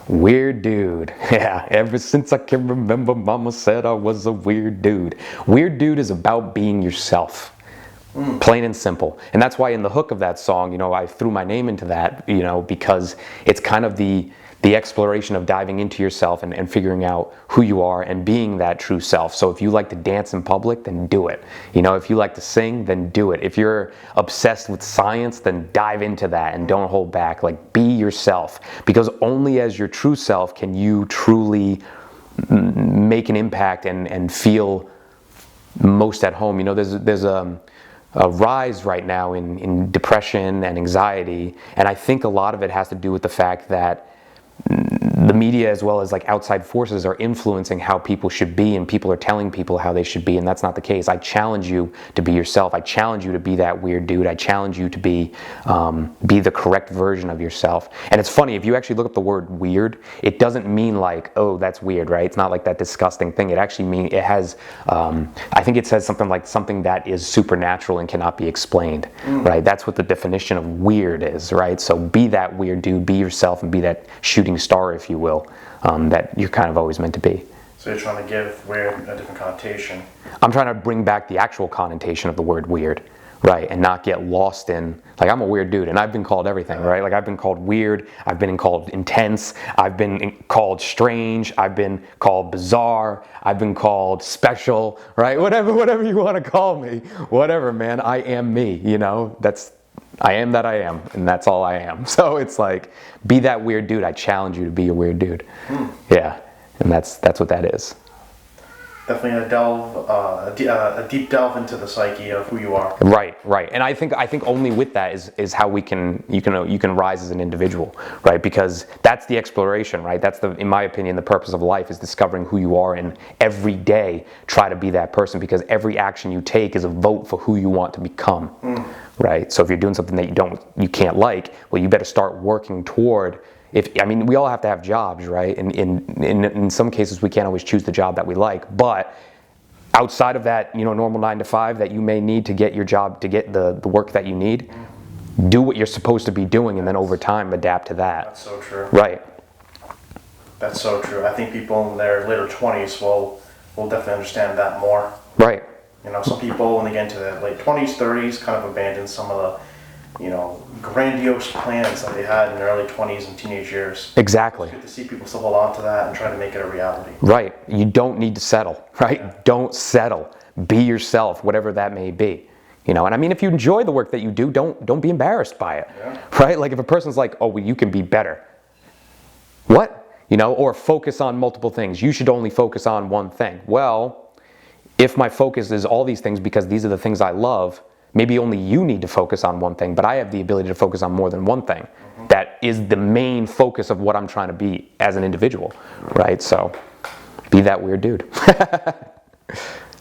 Weird dude. Yeah, ever since I can remember, mama said I was a weird dude. Weird dude is about being yourself. Plain and simple. And that's why in the hook of that song, you know, I threw my name into that, you know, because it's kind of the exploration of diving into yourself and figuring out who you are and being that true self. So if you like to dance in public, then do it. You know, if you like to sing, then do it. If you're obsessed with science, then dive into that and don't hold back. Like, be yourself, because only as your true self can you truly make an impact and feel most at home. You know, there's a rise right now in depression and anxiety, and I think a lot of it has to do with the fact that the media, as well as like outside forces, are influencing how people should be, and people are telling people how they should be, and that's not the case. I challenge you to be yourself. I challenge you to be that weird dude. I challenge you to be the correct version of yourself. And it's funny, if you actually look up the word weird, it doesn't mean like, oh, that's weird, right? It's not like that disgusting thing. It actually means, it has, I think it says something like something that is supernatural and cannot be explained, right? That's what the definition of weird is, right? So be that weird dude, be yourself, and be that shooting star, if you will, that you're kind of always meant to be. So you're trying to give weird a different connotation. I'm trying to bring back the actual connotation of the word weird, right? And not get lost in, like, I'm a weird dude, and I've been called everything, right? Like, I've been called weird, I've been called intense, I've been called strange, I've been called bizarre, I've been called special, right? Whatever you want to call me, whatever, man. I am me, you know? I am that I am, and that's all I am. So it's like, be that weird dude. I challenge you to be a weird dude. Yeah, and that's what that is. Definitely a deep delve into the psyche of who you are. Right. And I think only with that is how you can rise as an individual, right? Because that's the exploration, right? That's in my opinion, the purpose of life is discovering who you are, and every day try to be that person, because every action you take is a vote for who you want to become, right? So if you're doing something that you can't like, well, you better start working toward. We all have to have jobs, right? And in some cases, we can't always choose the job that we like. But outside of that, you know, normal 9 to 5 that you may need to get your job, to get the work that you need, do what you're supposed to be doing, and then over time adapt to that. That's so true. Right. That's so true. I think people in their later 20s will definitely understand that more. Right. You know, some people, when they get into their late 20s, 30s, kind of abandon some of the, you know, grandiose plans that they had in their early 20s and teenage years. Exactly. It's good to see people still hold on to that and try to make it a reality. Right. You don't need to settle, right? Yeah. Don't settle. Be yourself, whatever that may be. You know, and I mean, if you enjoy the work that you do, don't be embarrassed by it, right? Like if a person's like, oh, well, you can be better. What? You know, or focus on multiple things. You should only focus on one thing. Well, if my focus is all these things because these are the things I love, maybe only you need to focus on one thing, but I have the ability to focus on more than one thing. That is the main focus of what I'm trying to be as an individual, right? So, be that weird dude.